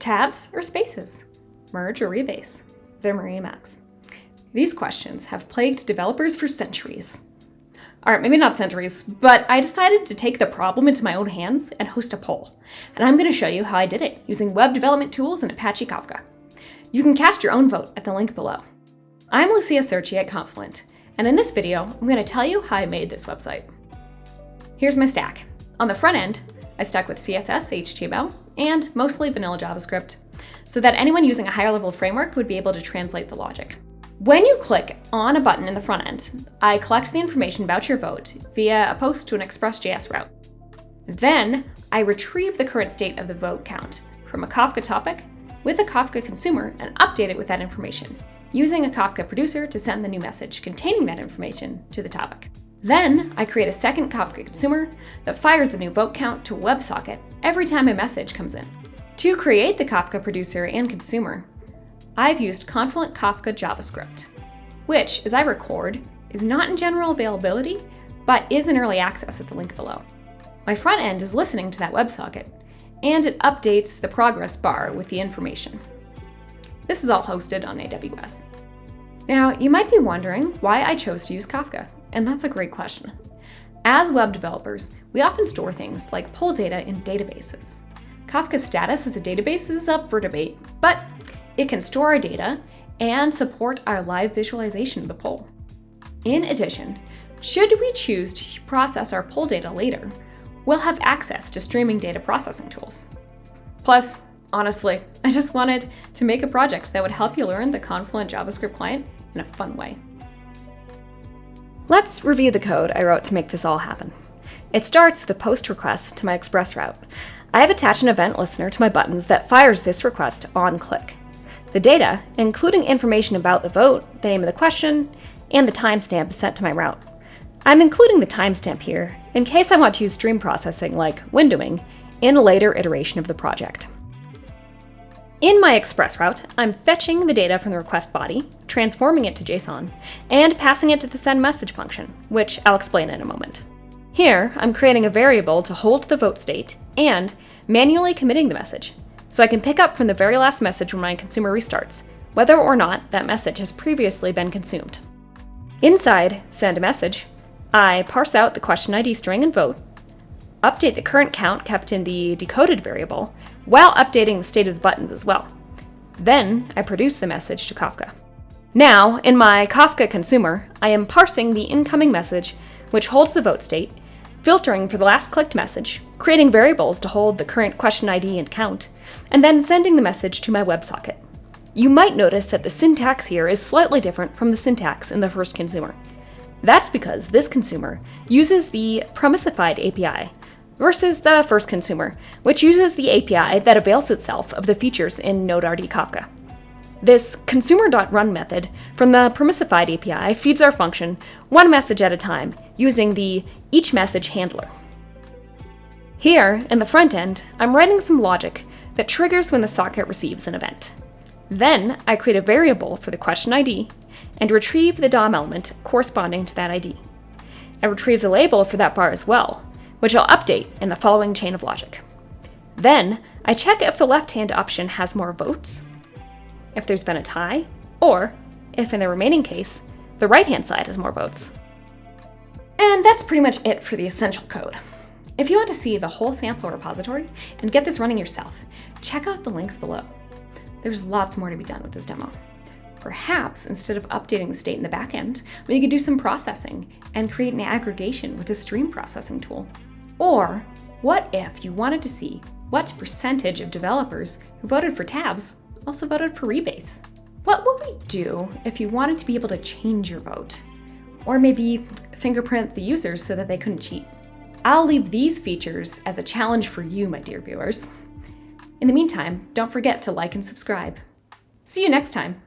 Tabs or spaces? Merge or rebase? Vim or Emacs? These questions have plagued developers for centuries. Alright, maybe not centuries, but I decided to take the problem into my own hands and host a poll. And I'm going to show you how I did it using web development tools and Apache Kafka. You can cast your own vote at the link below. I'm Lucia Searchy at Confluent, and in this video, I'm going to tell you how I made this website. Here's my stack. On the front end, I stuck with CSS, HTML, and mostly vanilla JavaScript, so that anyone using a higher level framework would be able to translate the logic. When you click on a button in the front end, I collect the information about your vote via a post to an Express.js route. Then, I retrieve the current state of the vote count from a Kafka topic with a Kafka consumer and update it with that information, using a Kafka producer to send the new message containing that information to the topic. Then, I create a second Kafka consumer that fires the new vote count to a WebSocket every time a message comes in. To create the Kafka producer and consumer, I've used Confluent Kafka JavaScript, which, as I record, is not in general availability, but is in early access at the link below. My front end is listening to that WebSocket, and it updates the progress bar with the information. This is all hosted on AWS. Now, you might be wondering why I chose to use Kafka, and that's a great question. As web developers, we often store things like poll data in databases. Kafka's status as a database is up for debate, but it can store our data and support our live visualization of the poll. In addition, should we choose to process our poll data later, we'll have access to streaming data processing tools. Plus, honestly, I just wanted to make a project that would help you learn the Confluent JavaScript client in a fun way. Let's review the code I wrote to make this all happen. It starts with a post request to my Express route. I have attached an event listener to my buttons that fires this request on click. The data, including information about the vote, the name of the question, and the timestamp is sent to my route. I'm including the timestamp here in case I want to use stream processing like windowing in a later iteration of the project. In my Express route, I'm fetching the data from the request body, transforming it to JSON, and passing it to the send message function, which I'll explain in a moment. Here, I'm creating a variable to hold the vote state and manually committing the message, so I can pick up from the very last message when my consumer restarts, whether or not that message has previously been consumed. Inside send message, I parse out the question ID string and vote, update the current count kept in the decoded variable, while updating the state of the buttons as well. Then I produce the message to Kafka. Now, in my Kafka consumer, I am parsing the incoming message, which holds the vote state, filtering for the last clicked message, creating variables to hold the current question ID and count, and then sending the message to my WebSocket. You might notice that the syntax here is slightly different from the syntax in the first consumer. That's because this consumer uses the Premisified API versus the first consumer, which uses the API that avails itself of the features in node-rdkafka. This consumer.run method from the Premisified API feeds our function one message at a time using the each message handler. Here, in the front end, I'm writing some logic that triggers when the socket receives an event. Then, I create a variable for the question ID and retrieve the DOM element corresponding to that ID. I retrieve the label for that bar as well, which I'll update in the following chain of logic. Then, I check if the left-hand option has more votes, if there's been a tie, or if in the remaining case, the right-hand side has more votes. And that's pretty much it for the essential code. If you want to see the whole sample repository and get this running yourself, check out the links below. There's lots more to be done with this demo. Perhaps instead of updating the state in the backend, we could do some processing and create an aggregation with a stream processing tool. Or what if you wanted to see what percentage of developers who voted for tabs also voted for rebase? What would we do if you wanted to be able to change your vote? Or maybe fingerprint the users so that they couldn't cheat? I'll leave these features as a challenge for you, my dear viewers. In the meantime, don't forget to like and subscribe. See you next time.